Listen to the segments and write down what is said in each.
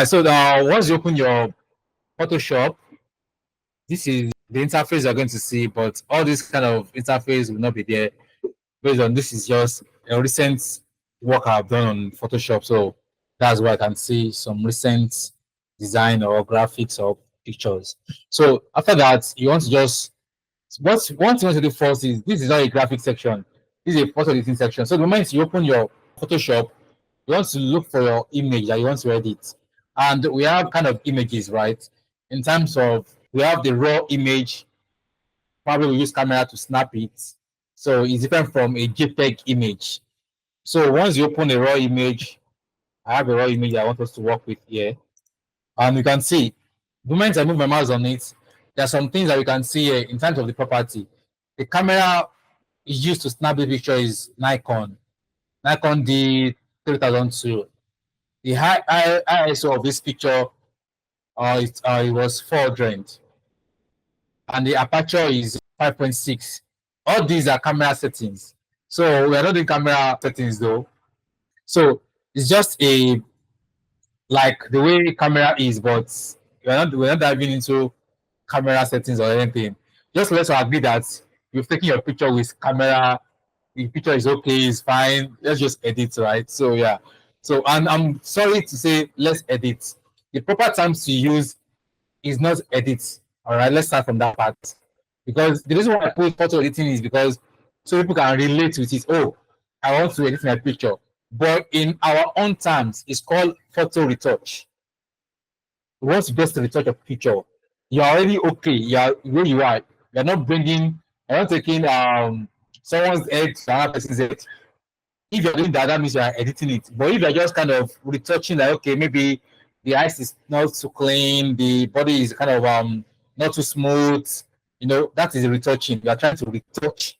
right, so once you open your Photoshop, this is the interface you're going to see, but all this kind of interface will not be there based on this is just a recent work I've done on Photoshop. So that's where I can see some recent design or graphics or pictures. So after that, you want to just one thing you want to do first is this is not a graphic section. This is a photo editing section. So the moment you open your Photoshop, you want to look for your image that you want to edit. And we have kind of images, right? In terms of we have the raw image, probably we use camera to snap it. So it's different from a JPEG image. So once you open a raw image, I have a raw image I want us to work with here. And you can see, the moment I move my mouse on it, there are some things that you can see here in terms of the property. The camera is used to snap the picture is Nikon D3002. The high ISO of this picture, it was 400. And the aperture is 5.6. All these are camera settings. So we are not doing camera settings though. So it's just a like the way camera is, but we're not diving into camera settings or anything. Just let's agree that you've taken your picture with camera, the picture is okay, it's fine. Let's just edit, right? So yeah. So and I'm sorry to say let's edit. The proper terms to use is not edit. All right, let's start from that part. Because the reason why I put photo editing is because so people can relate with it. Oh, I want to edit my picture. But in our own terms, it's called photo retouch. Once you just retouch a picture, you're already okay. You're where you are. You're not bringing, you're not taking someone's head to another person's head. If you're doing that, that means you're editing it. But if you're just kind of retouching, like okay, maybe the eyes is not too clean, the body is kind of not too smooth, you know, that is retouching. You are trying to retouch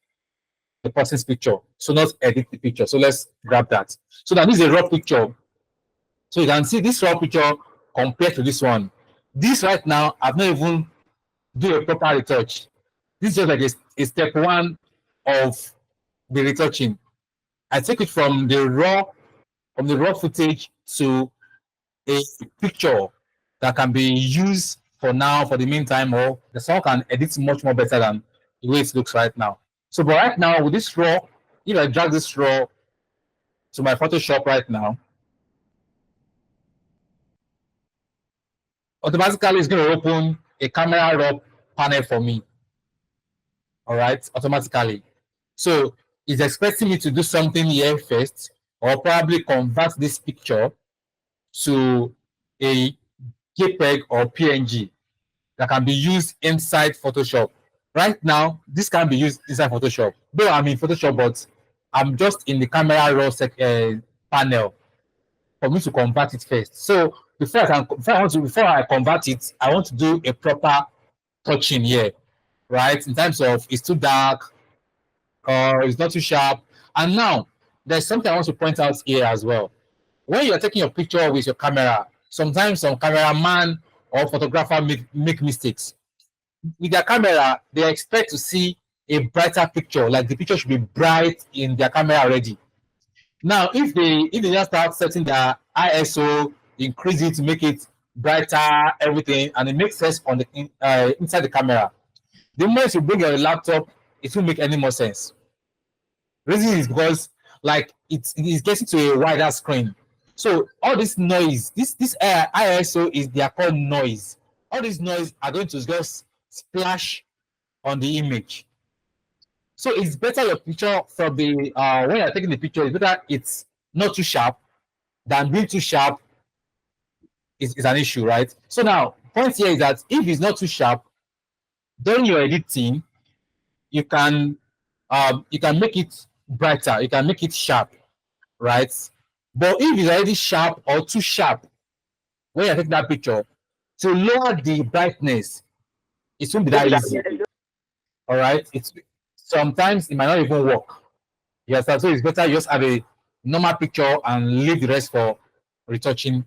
the person's picture, so not edit the picture. So let's grab that. So that is a raw picture. So you can see this raw picture compared to this one. This right now, I've not even do a proper retouch. This is just like a step one of the retouching. I take it from the raw footage to a picture that can be used for now, for the meantime, or the someone can edit much more better than the way it looks right now. So, but right now with this raw, if I drag this raw to my Photoshop right now, automatically it's going to open a camera raw panel for me. All right, automatically. So it's expecting me to do something here first, or probably convert this picture to a JPEG or PNG that can be used inside Photoshop. Right now, this can be used inside Photoshop. Though I'm in Photoshop, but I'm just in the camera raw panel for me to convert it first. So before I convert it, I want to do a proper touching here, right? In terms of it's too dark or it's not too sharp. And now there's something I want to point out here as well. When you're taking your picture with your camera, sometimes some cameraman or photographer make mistakes. With their camera, they expect to see a brighter picture, like the picture should be bright in their camera already. Now, if they just start setting their ISO, increase it to make it brighter, everything, and it makes sense on the inside the camera. The moment you bring your laptop, it won't make any more sense. The reason is because like it is getting to a wider screen. So all this noise, this ISO is they are called noise. All these noise are going to just splash on the image. So it's better your picture from the when you're taking the picture, it's better it's not too sharp than being too sharp is an issue, right? So now point here is that if it's not too sharp, during your editing, you can make it brighter, you can make it sharp, right? But if it's already sharp or too sharp, when you take that picture, to lower the brightness, it won't be that easy. All right, it's sometimes it might not even work. Yes, so it's better you just have a normal picture and leave the rest for retouching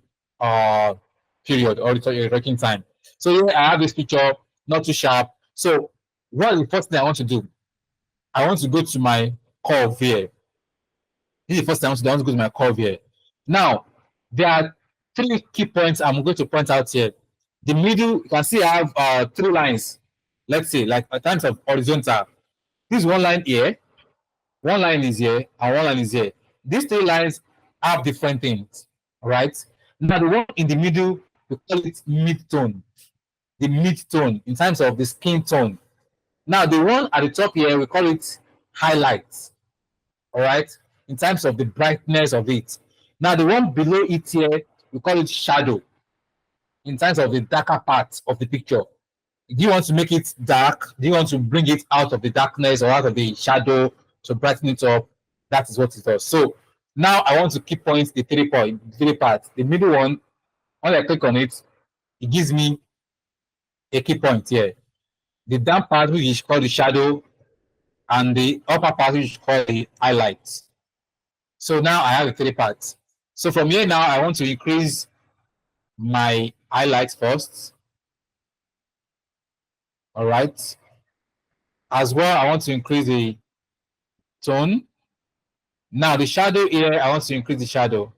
period or retouching time. So here I have this picture, not too sharp. So what is the first thing I want to do? I want to go to my curve here. This is the first thing I want to do. I want to go to my curve here. Now, there are three key points I'm going to point out here. The middle, you can see I have three lines. Let's say, like in terms of horizontal. This one line here, one line is here, and one line is here. These three lines have different things, right? Now, the one in the middle, we call it mid-tone. The mid-tone in terms of the skin tone. Now, the one at the top here, we call it highlights, all right, in terms of the brightness of it. Now, the one below it here, we call it shadow, in terms of the darker part of the picture. Do you want to make it dark? Do you want to bring it out of the darkness or out of the shadow to brighten it up? That is what it does. So now I want to key point the three parts. The middle one, when I click on it, it gives me a key point here. The down part, which is called the shadow, and the upper part, which is called the highlights. So now I have the three parts. So from here now, I want to increase my highlights first. All right. As well, I want to increase the tone. Now the shadow here, I want to increase the shadow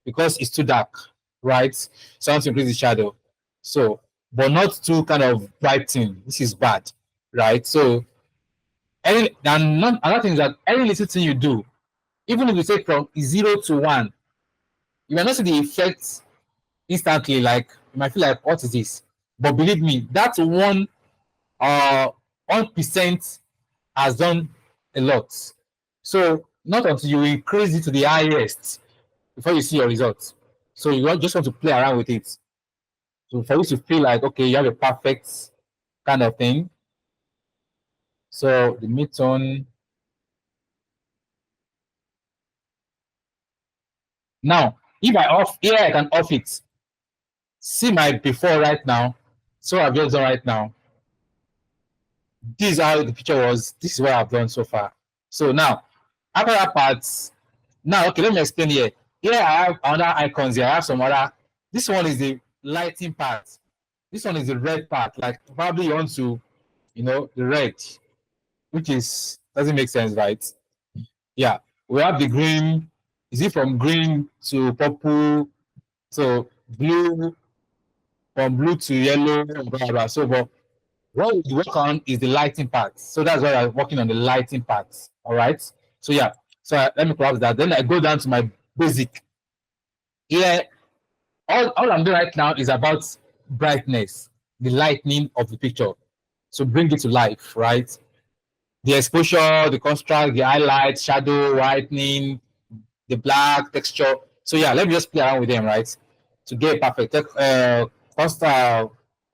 because it's too dark, right? So I want to increase the shadow. So, but not too kind of brighten. This is bad, right? So, another thing is that any little thing you do, even if you take from 0 to 1, you might not see the effects instantly. Like you might feel like, what is this? But believe me, that 1% has done a lot. So not until you increase it to the highest before you see your results. So you just want to play around with it. So for you to feel like, okay, you have a perfect kind of thing. So the mid-tone. Now, if I off here, I can off it. See my before right now. So I've just done right now. This is how the picture was. This is what I've done so far. So now, after that part, now, okay, let me explain here. Here I have other icons here. I have some other. This one is the lighting part. This one is the red part. Like probably you want to, the red, which is doesn't make sense, right? Yeah, we have the green. Is it from green to purple? So blue, from blue to yellow, blah, blah, blah. So, but what we work on is the lighting part. So that's why I'm working on the lighting part. All right. So yeah. So let me collapse that. Then I go down to my basic. Here, all I'm doing right now is about brightness, the lightening of the picture. So bring it to life, right? The exposure, the contrast, the highlights, shadow, whitening, the black texture. So yeah, let me just play around with them, right? To get perfect.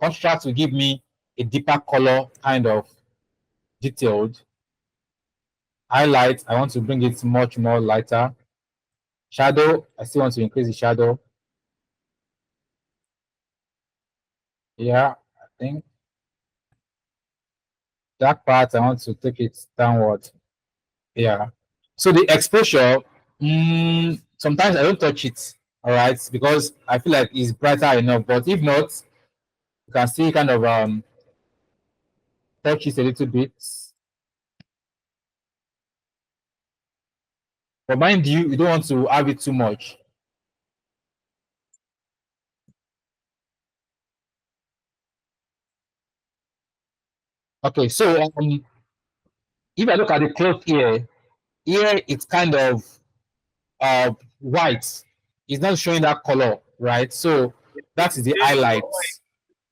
Contrast will give me a deeper color, kind of detailed. Highlight, I want to bring it much more lighter. Shadow, I still want to increase the shadow. Yeah, I think that part I want to take it downward. Yeah. So the exposure, sometimes I don't touch it, all right, because I feel like it's brighter enough. But if not, you can still kind of touch it a little bit. But mind you, you don't want to have it too much. Okay, so if I look at the cloth here it's kind of white. It's not showing that color, right? So that is the highlights.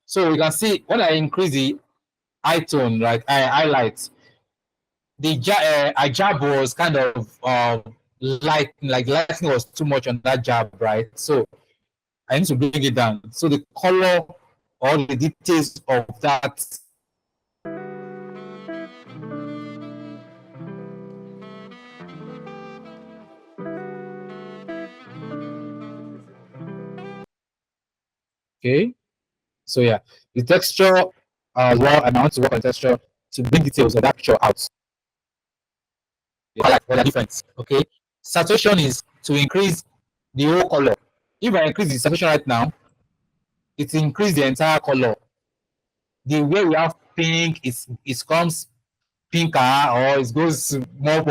So you can see when I increase the high tone, like highlights, the jab was kind of light, like lighting was too much on that jab, right? So I need to bring it down. So the color or the details of that. Okay. So yeah, the texture as well, and I want to work on texture to bring details of that picture out. Like the difference. Okay. Saturation is to increase the whole color. If I increase the saturation right now, it increase the entire color. The way we have pink, it comes pinker or it goes more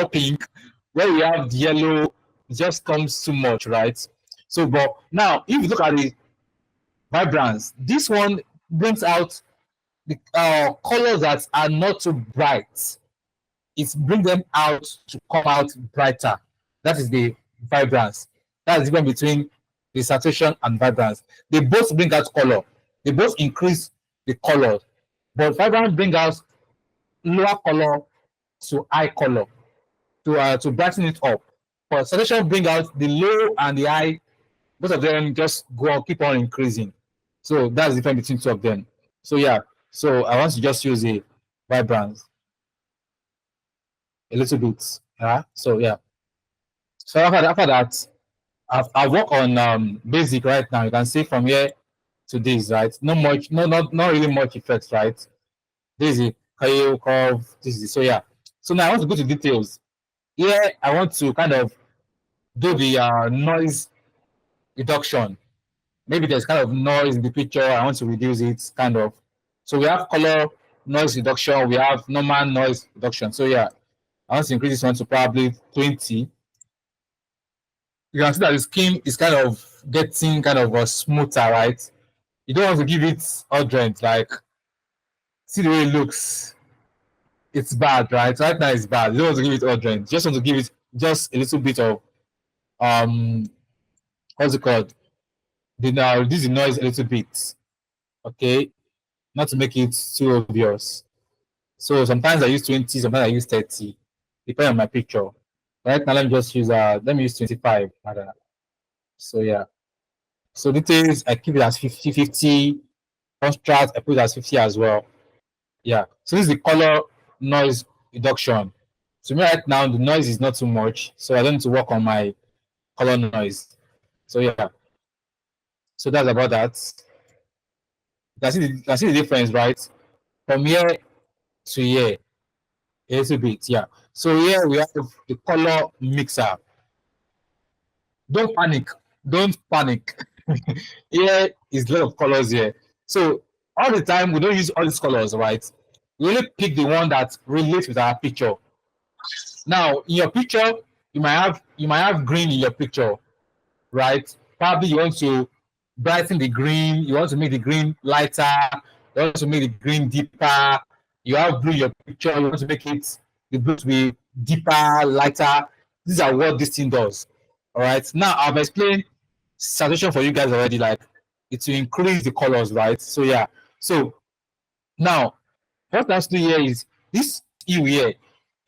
pink. Where we have yellow, it just comes too much, right? So, but now if you look at the vibrance, this one brings out the colors that are not too bright. It brings them out to come out brighter. That is the vibrance. That's the difference between the saturation and vibrance. They both bring out color. They both increase the color, but vibrance bring out lower color to high color to brighten it up. But saturation bring out the low and the high. Both of them just go on, keep on increasing. So that's the difference between two of them. So yeah. So I want to just use a vibrance a little bit. Yeah. So yeah. So after that, I've worked on basic right now. You can see from here to this, right? No much, no, not really much effects, right? This is curve. This is so yeah. So now I want to go to details. Here I want to kind of do the noise reduction. Maybe there's kind of noise in the picture. I want to reduce it, kind of. So we have color noise reduction. We have normal noise reduction. So yeah, I want to increase this one to probably 20. You can see that the skin is kind of getting kind of a smoother, right? You don't want to give it urgent, like see the way it looks. It's bad, right? Right now it's bad. You don't want to give it urgent. You just want to give it just a little bit of what's it called? Now reduce the noise a little bit. Okay, not to make it too obvious. So sometimes I use 20, sometimes I use 30, depending on my picture. Right now, let me just use let me use 25. So yeah. So details I keep it as 50, 50. Contrast I put it as 50 as well. Yeah. So this is the color noise reduction. So me right now the noise is not too much, so I don't need to work on my color noise. So yeah. So that's about that. You can see the difference, right? From here to here, a little bit, yeah. So here we have the color mixer. Don't panic. Don't panic. Here is a lot of colors here. So all the time we don't use all these colors, right? We only pick the one that relates with our picture. Now, in your picture, you might have green in your picture, right? Probably you want to brighten the green, you want to make the green lighter, you want to make the green deeper. You have blue in your picture, you want to make it the blue to be deeper, lighter. These are what this thing does. All right. Now I've explained saturation for you guys already, like it will increase the colors, right? So yeah. So now what let's do here is this hue here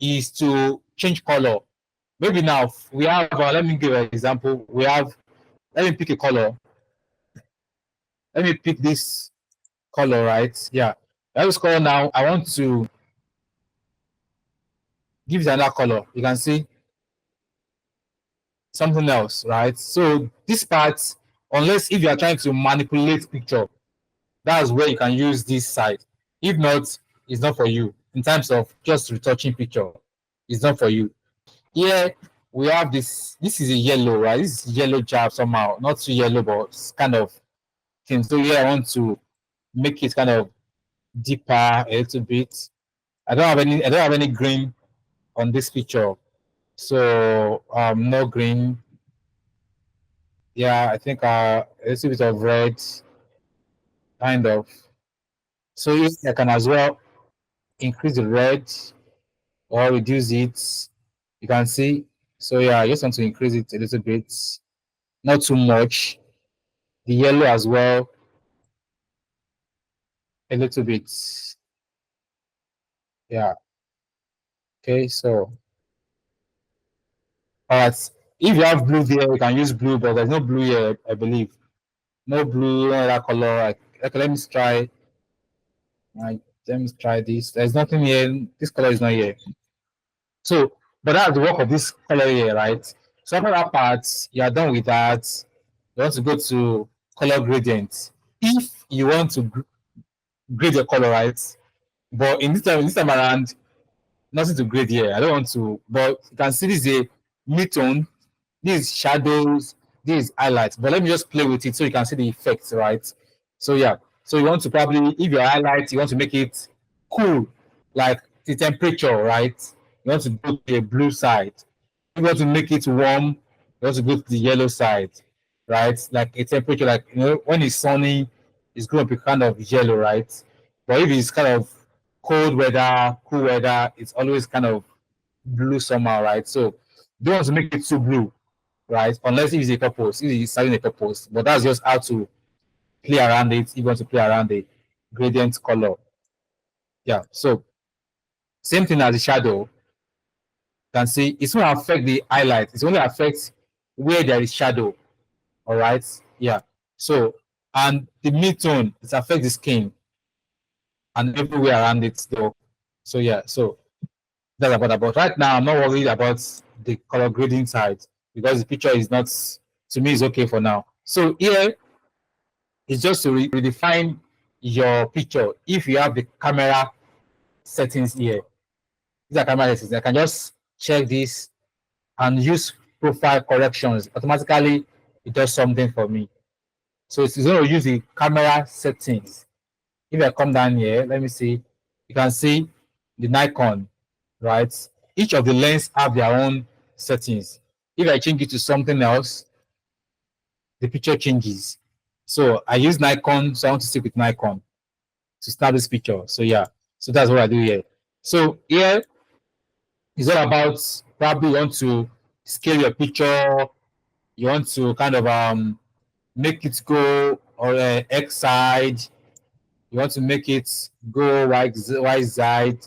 is to change color. Maybe now we have let me give an example. We have let me pick a color. Let me pick this color, right? Yeah. This color now, I want to give it another color. You can see something else, right? So this part, unless if you are trying to manipulate picture, that's where you can use this side. If not, it's not for you. In terms of just retouching picture, it's not for you. Here we have this. This is a yellow, right? This is yellow jab somehow, not too yellow, but it's kind of thing. So here I want to make it kind of deeper a little bit. I don't have any green on this picture. So no green. Yeah, I think a little bit of red, kind of. So I can as well increase the red or reduce it. You can see. So yeah, I just want to increase it a little bit, not too much. The yellow as well, a little bit. Yeah. Okay, so all right. If you have blue there, you can use blue, but there's no blue here, I believe. No blue, no other color. Okay, let me try. Let me try this. There's nothing here. This color is not here. So, but that's the work of this color here, right? So after that part, you are done with that. You want to go to color gradient. If you want to grade your color, right? But in this time around, nothing to grade here. I don't want to, but you can see this is a mid-tone, this is shadows, this is highlights. But let me just play with it so you can see the effects, right? So yeah, so you want to probably, if your highlights, you want to make it cool, like the temperature, right? You want to go to the blue side. If you want to make it warm, you want to go to the yellow side, right? Like a temperature, like when it's sunny, it's going to be kind of yellow, right? But if it's kind of cold weather, cool weather, it's always kind of blue somehow, right? So don't want to make it too blue, right? Unless it's a purpose, if it's serving a purpose. But that's just how to play around it if you want to play around the gradient color. Yeah. So same thing as the shadow. You can see it's going to affect the highlight. It's only affects where there is shadow. All right. Yeah. So and the mid-tone, it affects the skin and everywhere around it though. So yeah. So that's about that. But right now, I'm not worried about the color grading side because the picture is not, to me, is okay for now. So here is just to redefine your picture. If you have the camera settings here, these are camera settings. I can just check this and use profile corrections. Automatically, it does something for me. So it's going to use the camera settings. If I come down here, let me see. You can see the Nikon, right? Each of the lens have their own settings. If I change it to something else, the picture changes. So I use Nikon, so I want to stick with Nikon to start this picture. So yeah, so that's what I do here. So here is all about probably you want to scale your picture, you want to kind of make it go or X side, you want to make it go Y side,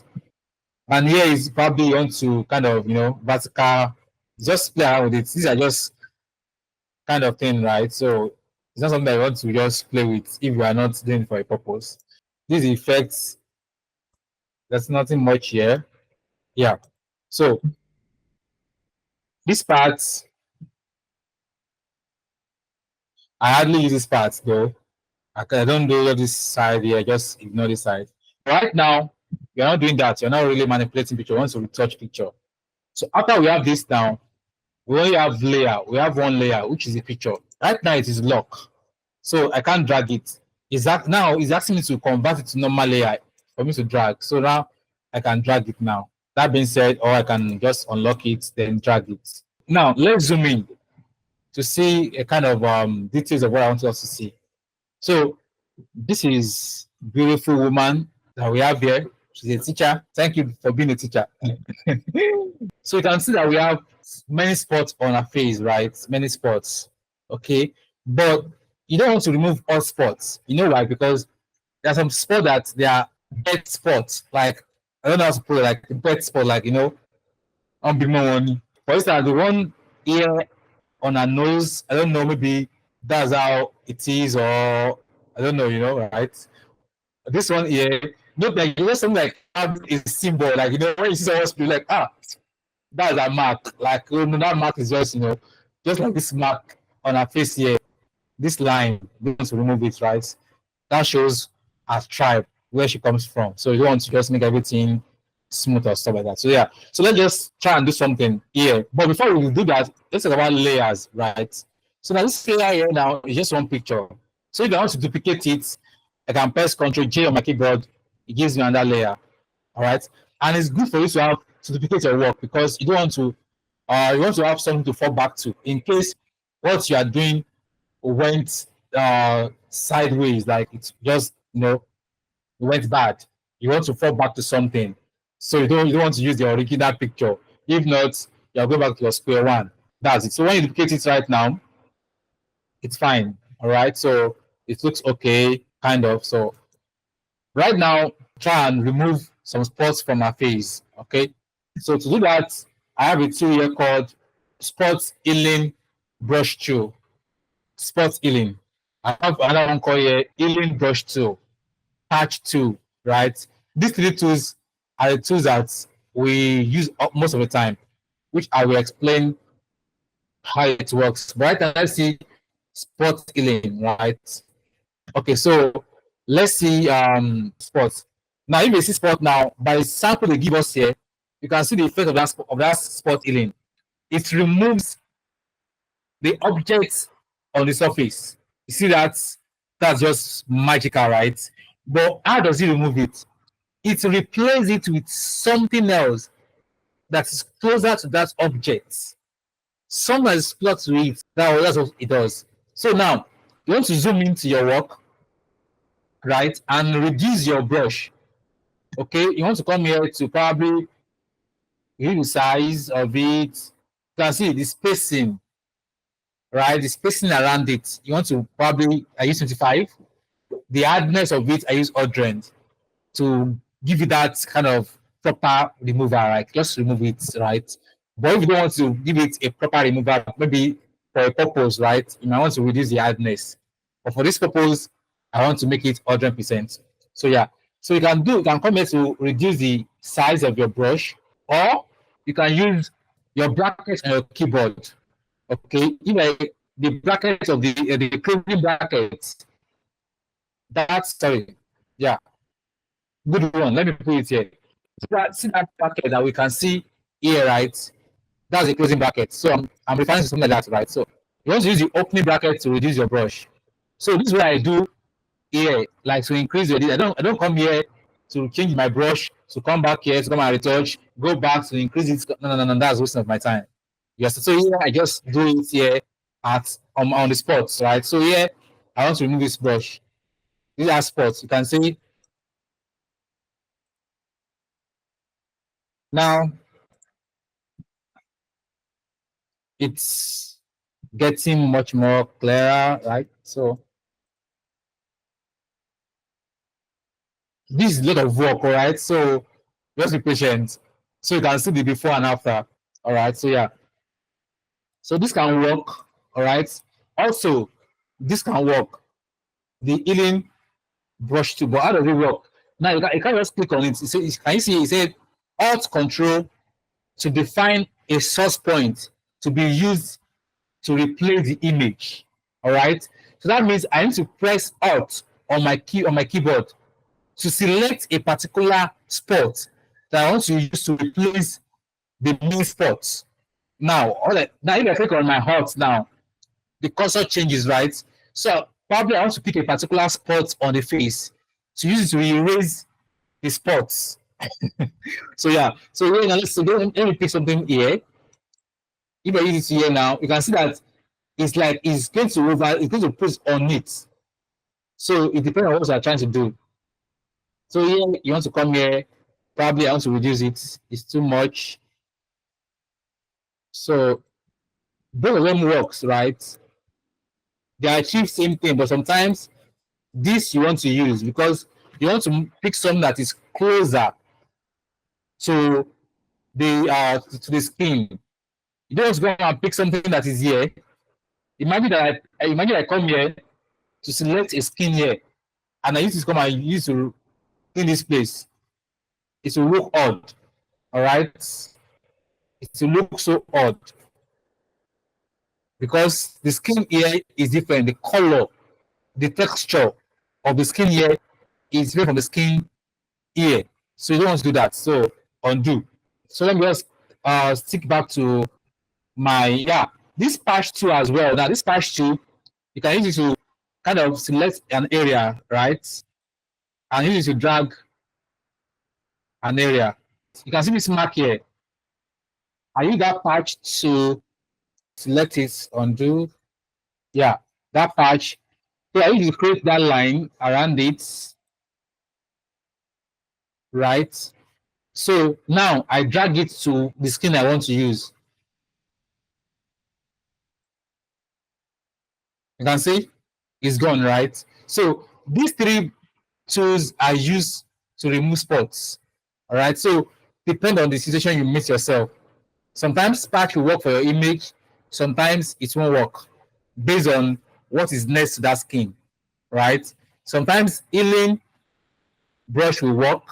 and here is probably you want to kind of vertical, just play around with it. These are just kind of thing, right? So it's not something that you want to just play with if you are not doing it for a purpose. These effects, there's nothing much here. Yeah. So this part, I hardly use this part though. I don't do this side here, just ignore this side. Right now, you're not doing that. You're not really manipulating picture. You want to retouch picture. So after we have this now, we only have layer. We have one layer, which is the picture. Right now it is lock. So I can't drag it. Now it's asking me to convert it to normal layer for me to drag. So now I can drag it now. That being said, or I can just unlock it, then drag it. Now let's zoom in to see a kind of details of what I want us to see. So this is beautiful woman that we have here. She's a teacher. Thank you for being a teacher. So you can see that we have many spots on her face, right? Many spots. Okay. But you don't want to remove all spots. You know why? Because there are some spots that they are dead spots. Like, I don't know how to put it, like a dead spot, like, on big money. For instance, the one here on her nose, I don't know, maybe that's how it is, or I don't know, right? This one here, look like something like a symbol, like when you see someone speak, like that's a mark. Like that mark is just like this mark on her face here. This line, we want to remove it, right? That shows her tribe, where she comes from. So you don't want to just make everything smooth or stuff like that. So yeah, so let's just try and do something here. But before we do that, let's talk about layers, right? So now this layer here now is just one picture. So if I want to duplicate it, I can press Ctrl J on my keyboard. It gives me another layer. All right, and it's good for you to duplicate your work because you don't want to. You want to have something to fall back to in case what you are doing went sideways, like it's just went bad. You want to fall back to something, so you don't want to use the original picture. If not, you'll go back to your square one. That's it. So when you duplicate it right now, it's fine. All right, so it looks okay, kind of. So right now, try and remove some spots from my face. Okay, so to do that, I have a tool here called Spot Healing Brush Tool. Spot Healing. I have another one called here Healing Brush Tool, Patch Tool. Right, these three tools are the tools that we use most of the time, which I will explain how it works. But right now, let's see Spot Healing. Right. Okay, so let's see spots. Now, if you see spot now, by the sample they give us here, you can see the effect of that spot healing. It removes the objects on the surface. You see that? That's just magical, right? But how does it remove it? It replaces it with something else that is closer to that object. Something that is close to it. That's what it does. So now you want to zoom into your work, right, and reduce your brush. Okay, you want to come here to probably reduce the size of it. You can see the spacing, right? The spacing around it. You want to probably I use 25. The hardness of it I use Odrend to give you that kind of proper removal, right? Just remove it, right? But if you don't want to give it a proper removal, maybe for a purpose, right? You might want to reduce the hardness. But for this purpose, I want to make it 100%. So yeah, so you can come here to reduce the size of your brush, or you can use your brackets on your keyboard. Okay, if the brackets of the closing brackets, that's sorry, yeah, good one. Let me put it here. See that bracket that we can see here, right? That's the closing bracket. So I'm referring to something like that, right? So you want to use the opening bracket to reduce your brush. So this is what I do here, like to increase your. I don't come here to change my brush, to come back here to come and retouch, go back to increase it. No. That's wasting of my time. Yes. So here I just do it here at on the spot, right? So here I want to remove this brush. These are spots. You can see now it's getting much more clearer, right? So this is a lot of work, all right? So just be patient. So you can see the before and after. All right. So yeah. So this can work. All right. Also, this can work. The healing brush tool, but how does it work? Now you can just click on it. Can you see it said Alt Control to define a source point to be used to replace the image. All right. So that means I need to press Alt on my keyboard to select a particular spot that I want to use to replace the main spot. Now, now if I click on my Alt now, the cursor changes, right? So probably I want to pick a particular spot on the face to use it to erase the spots. So yeah, so let me pick something here. If I use it here now, you can see that it's like it's going to put on it. So it depends on what you're trying to do. So here you want to come here, probably I want to reduce it. It's too much. So both of them works, right? They achieve same thing, but sometimes this you want to use because you want to pick something that is closer to the skin. You don't just go and pick something that is here. Imagine I come here to select a skin here, and I use to come and use to clean this place. It will look odd, all right? It will look so odd because the skin here is different. The color, the texture of the skin here is different from the skin here. So you don't want to do that. So undo. So let me just stick back to my this patch tool as well. Now this patch tool, you can use it to kind of select an area, right? And use it to drag an area. You can see this mark here. I use that patch to select it, undo. Yeah, that patch. So I use to create that line around it, right? So now I drag it to the skin I want to use. You can see it's gone, right? So these three tools are used to remove spots. All right. So depend on the situation you meet yourself. Sometimes patch will work for your image, sometimes it won't work based on what is next to that skin, right? Sometimes healing brush will work,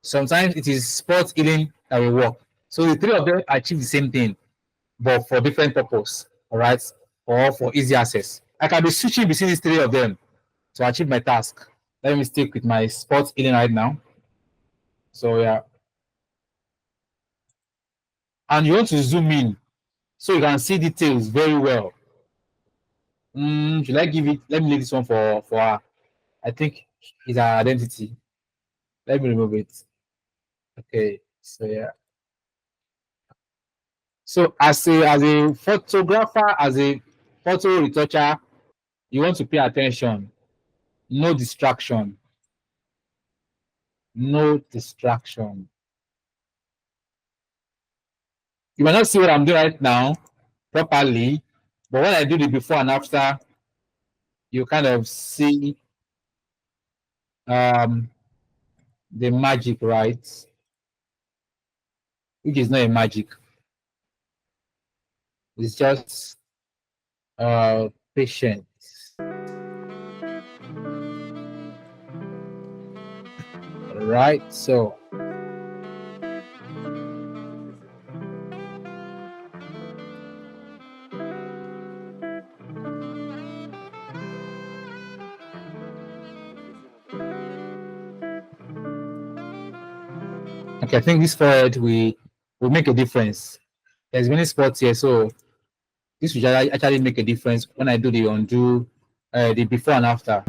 sometimes it is spot healing that will work. So the three of them achieve the same thing, but for different purpose, all right, or for easy access. I can be switching between these three of them to achieve my task. Let me stick with my spot healing right now. So yeah, and you want to zoom in so you can see details very well. Should I give it? Let me leave this one for her. I think it's her identity. Let me remove it. Okay. So yeah. So as a photographer, as a photo retoucher, you want to pay attention. No distraction. No distraction. You might not see what I'm doing right now properly, but when I do the before and after, you kind of see the magic, right? Which is not a magic. It's just patience. Right? So okay, I think this forward will make a difference. There's many spots here, so this will actually make a difference when I do the undo, the before and after.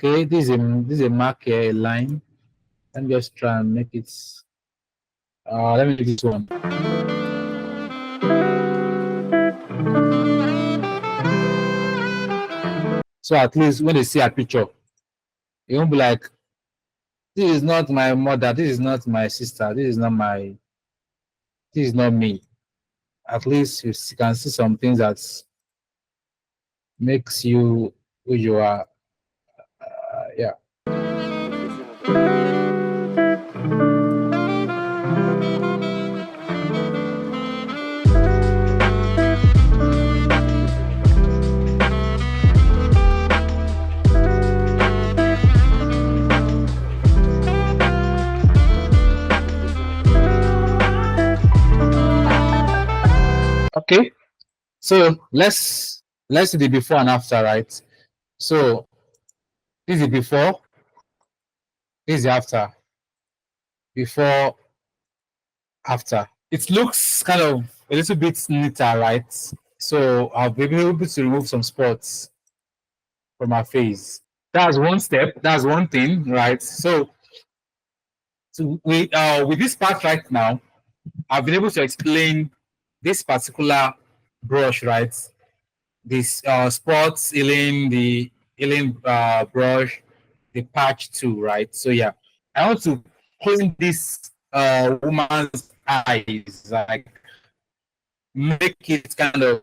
Okay, this is a mark here, a line. Let me just try and make it. Let me do this one. So at least when they see a picture, it won't be like, this is not my mother, this is not my sister, this is not me. At least you can see some things that makes you who you are. Yeah. Okay, so let's do the before and after, right? So this is the before, this is the after. Before, after. It looks kind of a little bit neater, right? So I'll be able to remove some spots from our face. That's one step. That's one thing, right? So with this part right now, I've been able to explain this particular brush, right? This spots healing, the healing brush, the patch too, right? So yeah, I want to clean this woman's eyes, like make it kind of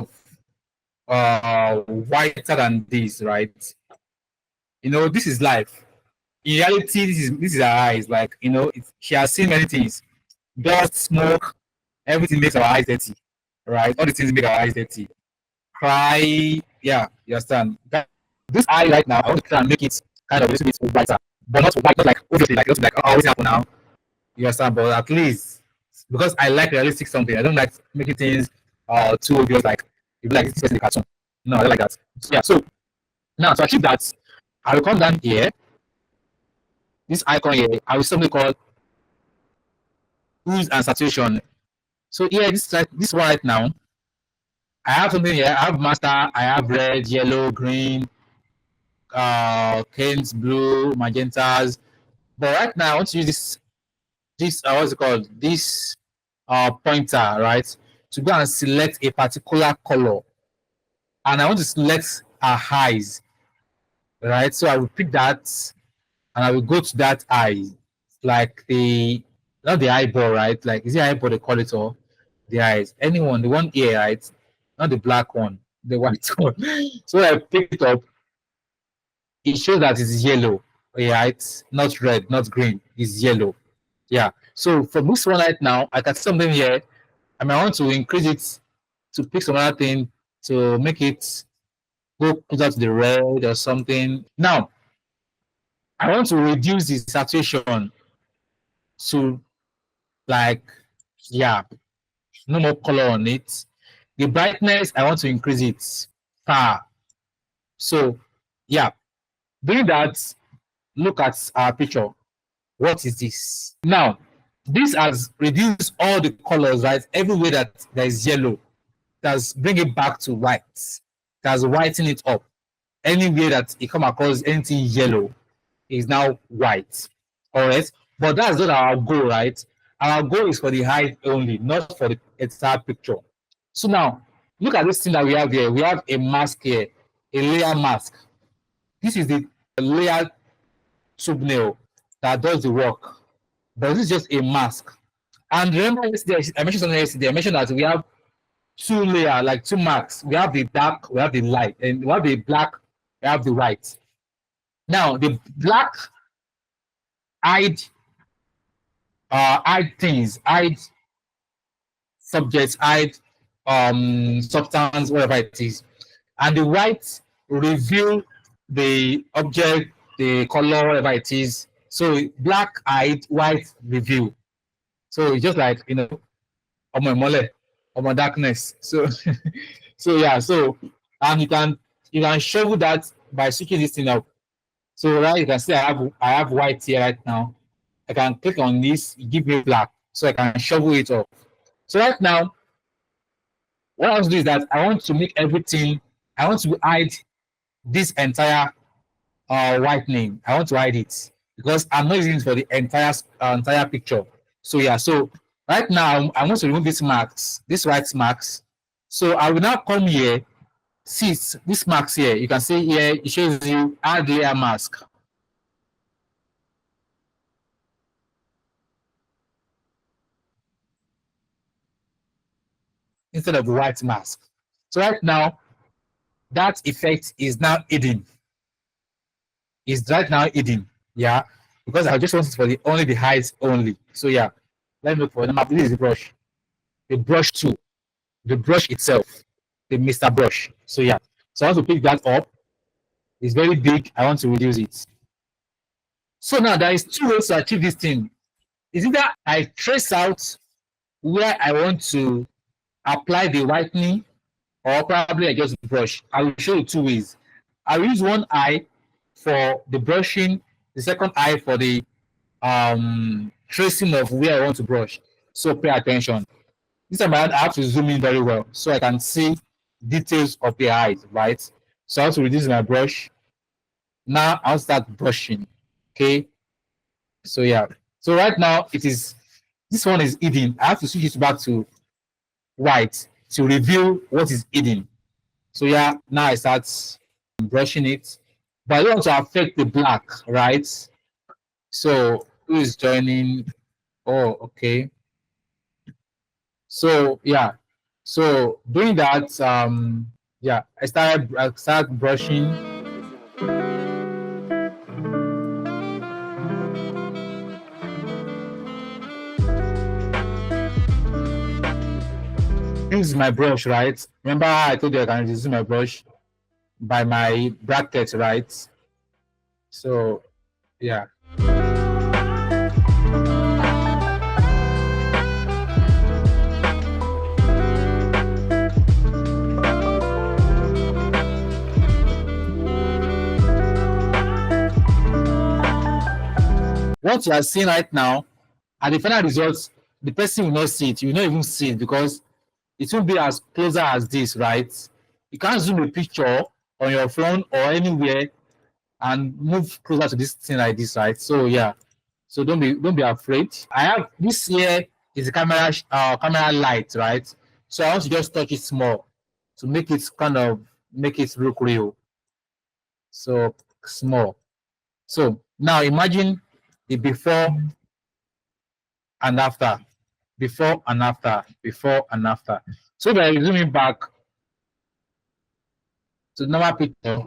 whiter than this, right? You know, this is life. In reality, this is her eyes. Like, you know, she has seen many things. Dust, smoke, everything makes our eyes dirty, right? All the things make our eyes dirty. Cry, yeah, you understand. This eye right now, I want to try and make it kind of a little bit whiter, but not white, not like obviously like not like oh, always happen now. You understand? But at least because I like realistic something, I don't like making things too obvious. Like if like this person in the cartoon, no, I don't like that. So, yeah. So now to achieve that, I will come down here. This icon here, I will simply call hues and saturation. So here, this one right now, I have something here. I have master. I have red, yellow, green, canes, blue, magentas. But right now, I want to use this what's it called? This pointer, right? To go and select a particular color, and I want to select her eyes, right? So I will pick that, and I will go to that eye, like the not the eyeball, right? Like is it eyeball they call it, or the eyes? Anyone, the one ear, right? Not the black one, the white one. So I pick it up. It shows that it's yellow. Yeah, it's not red, not green. It's yellow. Yeah. So from this one right now, I can see something here. I might want to increase it to pick some other thing to make it go closer to the red or something. Now, I want to reduce the saturation to like, yeah, no more color on it. The brightness, I want to increase it far. So, yeah, doing that, look at our picture. What is this? Now, this has reduced all the colors, right? Everywhere that there is yellow, that's bring it back to white. That's whiten it up. Anywhere that it come across anything yellow is now white. All right. But that's not our goal, right? Our goal is for the height only, not for the entire picture. So now, look at this thing that we have here. We have a mask here, a layer mask. This is the layer thumbnail that does the work. But this is just a mask. And remember yesterday, I mentioned something yesterday. I mentioned that we have two layer, like two marks. We have the dark, we have the light, and we have the black, we have the white. Now the black hide things, hide subjects, hide substance, whatever it is. And the white reveal the object, the color, whatever it is. So black hide, white reveal. So it's just like my darkness. So so yeah, so and you can show that by switching this thing up. So right, you can see I have white here right now. I can click on this, give me black, so I can shovel it off. So right now, what I want to do is that I want to make everything. I want to hide this entire whitening. I want to hide it because I'm not using it for the entire picture. So yeah, so right now I want to remove these marks, these white marks. So I will now come here. See this marks here. You can see here it shows you add layer mask. Instead of the white mask. So right now, that effect is now hidden. Is right now hidden. Yeah. Because I just want it for the only the heights only. So yeah. Let me look for the map. This is the brush. The brush tool. The brush itself. The Mr. Brush. So yeah. So I want to pick that up. It's very big. I want to reduce it. So now there is two ways to achieve this thing. Is either I trace out where I want to apply the whitening, or probably I just brush. I will show you two ways. I will use one eye for the brushing, the second eye for the tracing of where I want to brush. So pay attention. This time I have to zoom in very well so I can see details of the eyes, right? So I have to reduce my brush. Now I'll start brushing. Okay. So yeah. So right now this one is hidden. I have to switch it back to white to reveal what is hidden. So yeah, now I start brushing it, but I don't want to affect the black, right? So who is joining? Oh, okay. So yeah, so doing that, yeah, I start brushing. This is my brush, right? Remember I told you I can use my brush by my bracket, right? So yeah. What you are seeing right now, at the final results, the person will not see it. You will not even see it because it won't be as closer as this, right? You can't zoom a picture on your phone or anywhere and move closer to this thing like this, right? So yeah, so don't be afraid. I have this here is a camera light, right? So I want to just touch it small to make it make it look real. So small. So Now imagine the before and after, before and after, before and after. So by zooming back to the normal picture,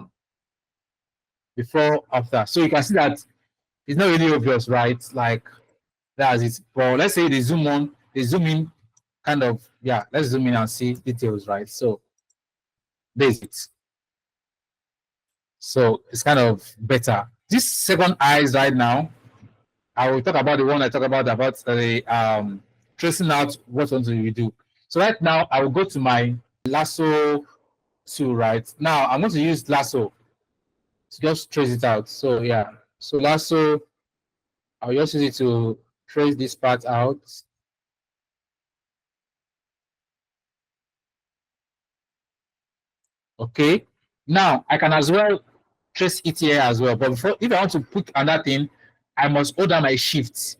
before, after. So you can see that it's not really obvious, right? Like that's it. But let's say they zoom on, they zoom in, kind of, yeah, let's zoom in and see details, right? So there's it. So it's kind of better. This second eyes right now, I will talk about the one I talk about the tracing out what I want to do. So right now I will go to my lasso tool. Right now I'm going to use lasso to just trace it out. So yeah, so lasso, I'll just use it to trace this part out. Okay, now I can as well trace it here as well. But before, if I want to put another thing, I must hold down my shift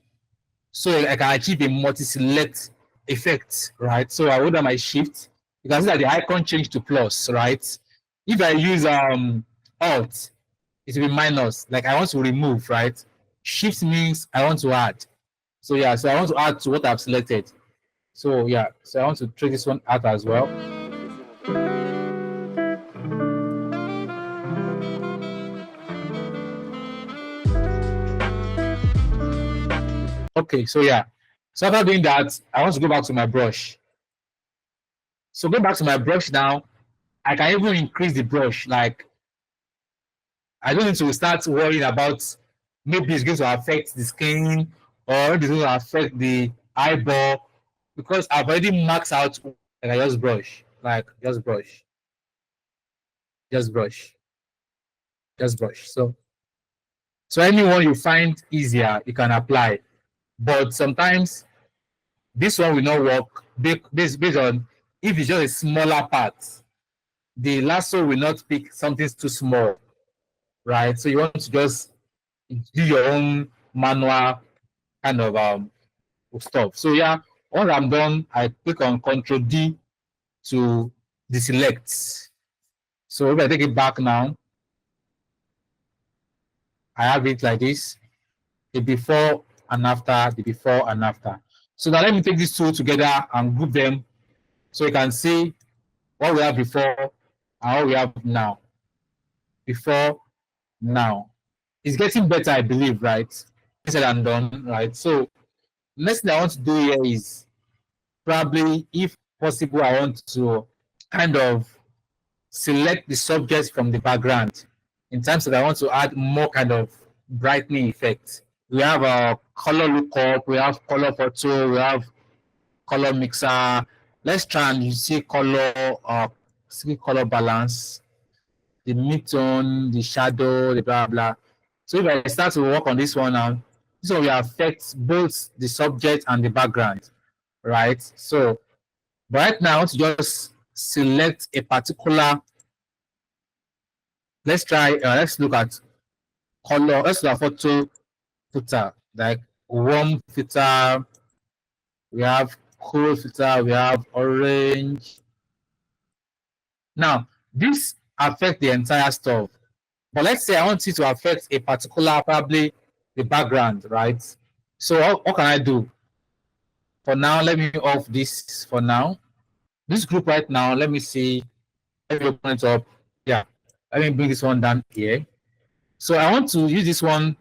so I can achieve a multi-select effect, right? So I hold down my shift. You can see that the icon changed to plus, right? If I use alt, it will be minus. Like I want to remove, right? Shift means I want to add. So yeah, so I want to add to what I've selected. So yeah, so I want to trace this one out as well. Okay, so yeah. So after doing that, I want to go back to my brush. So go back to my brush now. I can even increase the brush. Like I don't need to start worrying about maybe it's going to affect the skin or maybe it's going to affect the eyeball because I've already maxed out. Like I just brush, like just brush, just brush, just brush. So anyone you find easier, you can apply. But sometimes this one will not work based on if it's just a smaller part. The lasso will not pick something too small, right? So you want to just do your own manual kind of stuff. So yeah, once I'm done, I click on Control D to deselect. So if I take it back now, I have it like this: the before and after, the before and after. So now let me take these two together and group them so you can see what we have before and what we have now. Before, now. It's getting better, I believe, right? Said and done, right? So next thing I want to do here is probably, if possible, I want to kind of select the subject from the background in terms that I want to add more kind of brightening effect. We have a color lookup, we have color photo, we have color mixer. Let's try and see color balance, the midtone, the shadow, the blah blah. So if I start to work on this one now, this one will affect both the subject and the background, right? So right now I want to just select a particular. Let's try. Let's look at color. Let's look at photo filter, like warm filter. We have cool filter. We have orange. Now this affect the entire stuff. But let's say I want it to affect a particular, probably the background, right? So what can I do? For now, let me off this for now. This group right now, let me see. Let me open it up. Yeah, let me bring this one down here. So I want to use this one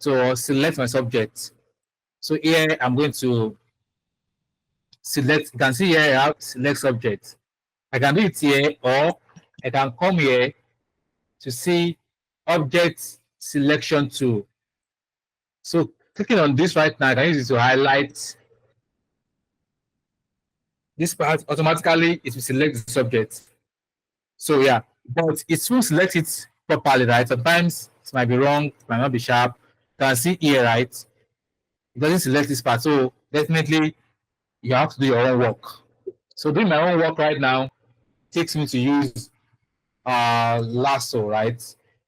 to select my subject. So here I'm going to select. You can see here I have select subject. I can do it here, or I can come here to see object selection tool. So clicking on this right now, I can use it to highlight this part. Automatically it will select the subject. So yeah, but it won't select it properly, right? Sometimes it might be wrong, it might not be sharp. You can see here, right? It doesn't select this part. So definitely you have to do your own work. So doing my own work right now takes me to use lasso, right?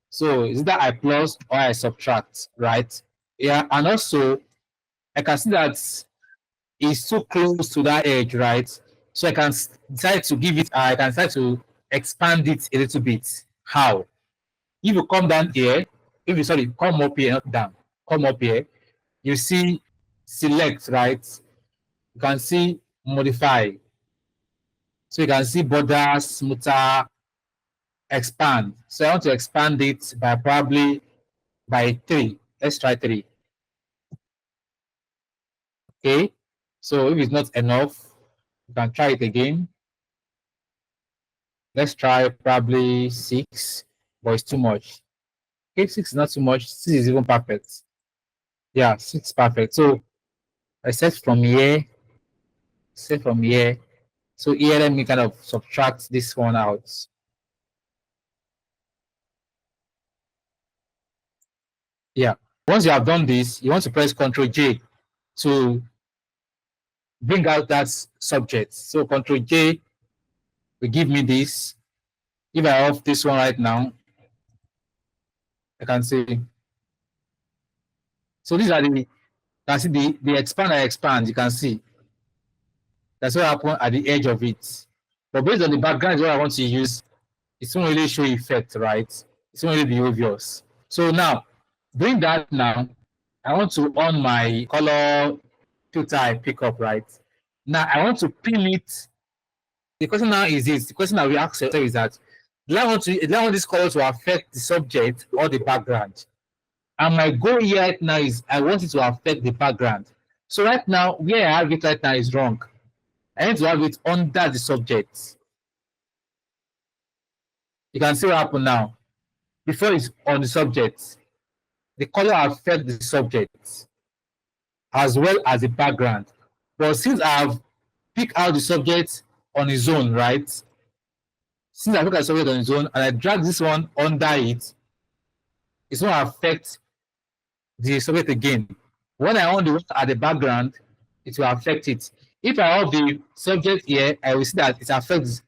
So is that I plus or I subtract, right? Yeah, and also I can see that it's too close to that edge, right? So I can decide to give it, I can decide to expand it a little bit. How? If you come down here, if you sorry, come up here, not down, come up here, you see select, right? You can see modify. So you can see border, smoother, expand. So I want to expand it by probably by 3. Let's try 3. Okay. So if it's not enough, you can try it again. Let's try probably 6, but it's too much. Okay, 6 is not too much. 6 is even perfect. Yeah, 6 perfect. So I set from here, set from here. So here, let me kind of subtract this one out. Yeah. Once you have done this, you want to press Ctrl J to bring out that subject. So Ctrl J will give me this. If I off this one right now, I can see. So these are the, you can see the expand and expand. You can see that's what happened at the edge of it. But based on the background, what I want to use, it won't really show effect, right? It won't really be obvious. So now, doing that now, I want to on my color filter I pick up, right? Now I want to pin it. The question now is this: the question that we ask yourself is that do I want this color to affect the subject or the background? And my goal here right now is I want it to affect the background. So right now, where I have it right now is wrong. I need to have it under the subject. You can see what happened now. Before it's on the subject, the color affects the subject as well as the background. But since I've picked out the subject on its own, right? Since I pick out the subject on its own and I drag this one under it, it's going to affect the subject again. When I want the one at the background, it will affect it. If I have the subject here, I will see that it affects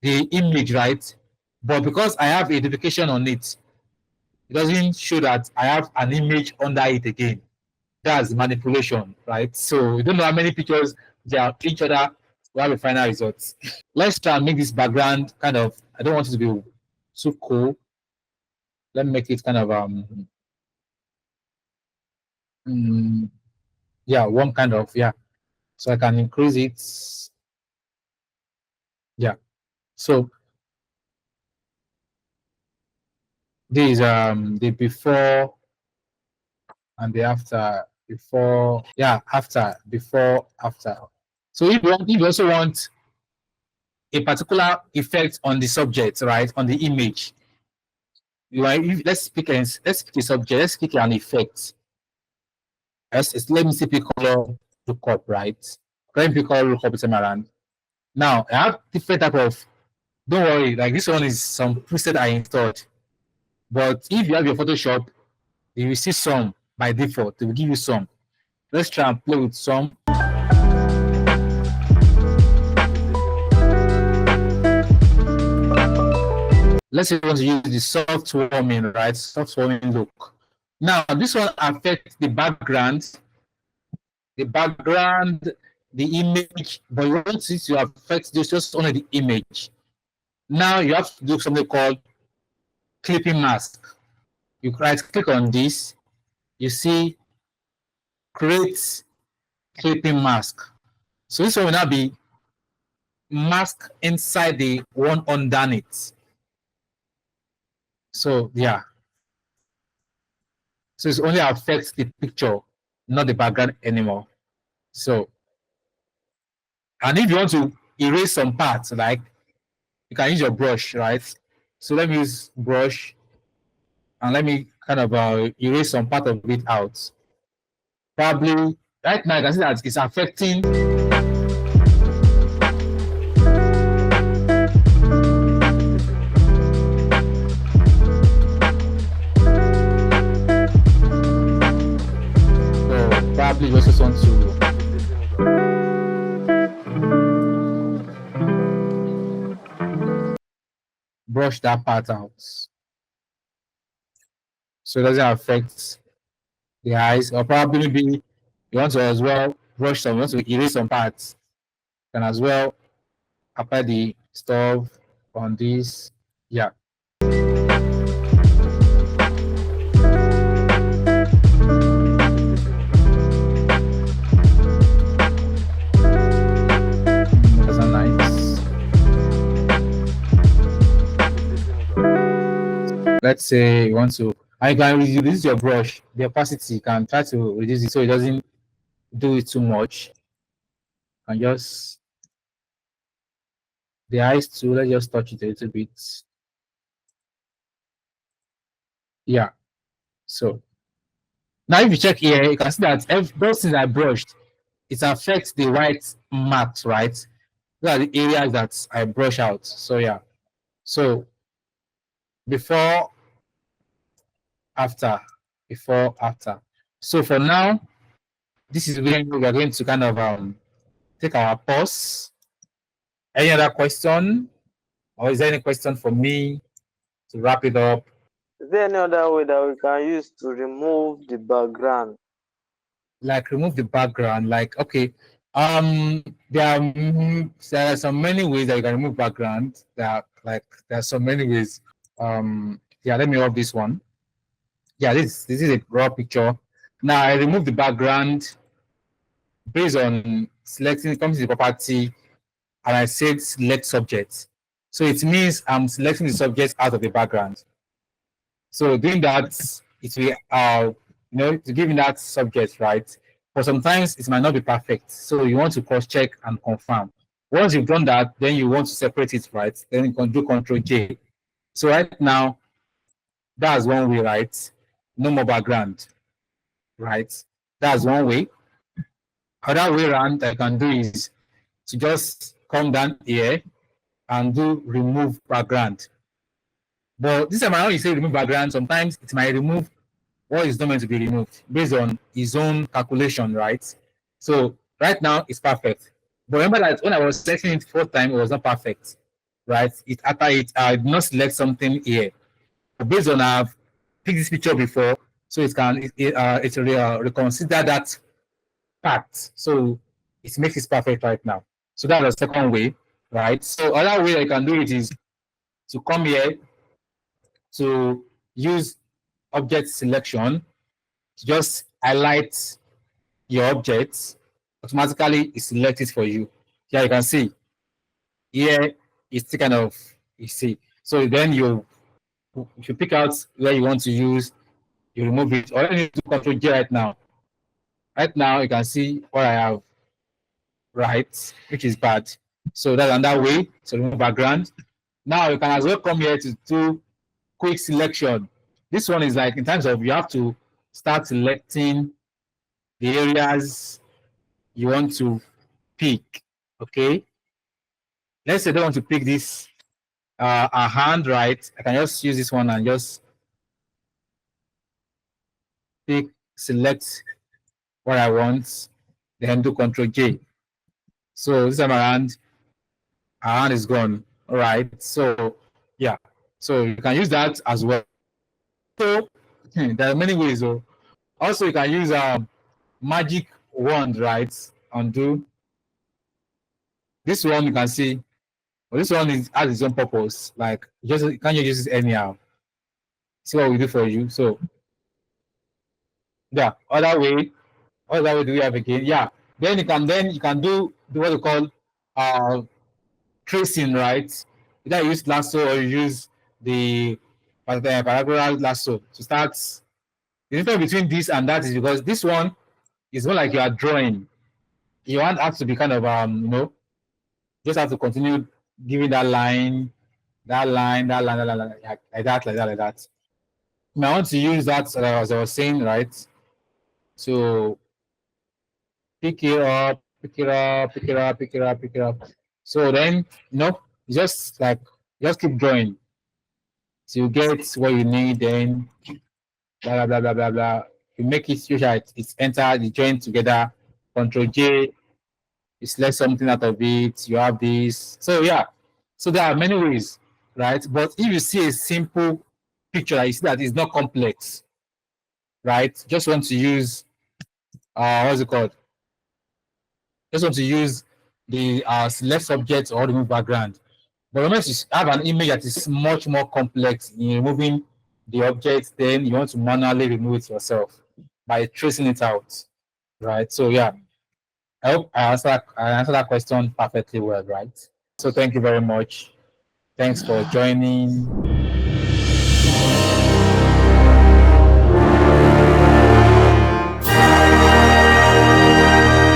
the image, right? But because I have a duplication on it, it doesn't show that I have an image under it again. That's manipulation, right? So we don't know how many pictures they are each other to have a final result. Let's try and make this background kind of, I don't want it to be too cool. Let me make it kind of yeah, one kind of, yeah. So I can increase it. Yeah. So this is the before and the after. Before, yeah, after, before, after. So if you also want a particular effect on the subject, right, on the image, let's pick a subject, let's pick an effect. Let me see pick color lookup, right? Let me pick color lookup time around. Now I have different type of, don't worry, like this one is some preset I installed. But if you have your Photoshop, you will see some by default. They will give you some. Let's try and play with some. Let's say we want to use the soft warming, right? Soft warming look. Now, this one affects the background, the image, but you want it to affect just only the image. Now, you have to do something called clipping mask. You right-click on this, you see create clipping mask. So this one will now be mask inside the one underneath. So yeah. So it only affects the picture, not the background anymore. So, and if you want to erase some parts, like you can use your brush, right? So let me use brush and let me kind of erase some part of it out. Probably right now I can see that it's affecting probably you also want to brush that part out so it doesn't affect the eyes, or probably maybe you want to as well brush some, you want to erase some parts, you can as well apply the stuff on this. Yeah. let's say you want to, and you can reduce your brush, the opacity. You can try to reduce it so it doesn't do it too much. And just the eyes too, let's just touch it a little bit. Yeah. So now if you check here, you can see that those things I brushed, it affects the white marks, right? Those are the areas that I brush out. So yeah. So before, after, before, after. So for now, this is where we are going to kind of take our pause. Any other question? Or is there any question for me to wrap it up? Is there any other way that we can use to remove the background? Like remove the background. Like okay, there are so many ways that you can remove background. There are so many ways. Yeah, let me off this one. Yeah, this is a raw picture. Now I remove the background based on selecting, comes to the property, and I said select subject. So it means I'm selecting the subject out of the background. So doing that, it will to give me that subject, right? But sometimes it might not be perfect. So you want to cross check and confirm. Once you've done that, then you want to separate it, right? Then you can do Control J. So right now, that's one way, right? No more background, right? That's one way. Other way around I can do is to just come down here and do remove background. But this time around, you say remove background, sometimes it might remove what is not meant to be removed based on his own calculation, right? So right now it's perfect. But remember that when I was selecting it first time, it was not perfect, right? After it, I did not select something here. But based on I've picked this picture before, so it will reconsider that part. So it makes it perfect right now. So that's the second way, right? So other way I can do it is to come here to use object selection to just highlight your objects, automatically it selects it for you. Here you can see, here it's kind of, you see. So then you pick out where you want to use, you remove it, or you do Control J right now. Right now you can see what I have, right, which is bad. So that's another way to remove background. Now you can as well come here to do quick selection. This one is like in terms of you have to start selecting the areas you want to pick. Okay. Let's say I don't want to pick this a hand, right? I can just use this one and just pick, select what I want, then do Control J. So this time around, our hand is gone. All right. So yeah. So you can use that as well. So there are many ways. So also you can use magic wand, right? Undo. This one you can see. Well, this one has its own purpose. Like you can't just use it anyhow. See what we do for you. So yeah, other way do we have again? Yeah. Then you can do what you call uh tracing, right? Either you use lasso or you use the parabola lasso to start. The difference between this and that is because this one is more like you are drawing. You want have to be kind of just have to continue giving that line, like that. I want to use that as I was saying, right? So pick it up, pick it up, pick it up, pick it up, pick it up. So then, just like just keep drawing till you get what you need. Then blah blah blah blah blah blah. You make it sure it's entered, you join together. Control J, you select something out of it. You have this. So yeah, so there are many ways, right? But if you see a simple picture, you see that it's not complex, right? Just want to use what's it called? Just want to use the select subject or remove background. But remember to have an image that is much more complex in removing the object, then you want to manually remove it yourself by tracing it out, right? So yeah, I hope I answered that question perfectly well, right? So thank you very much. Thanks for joining.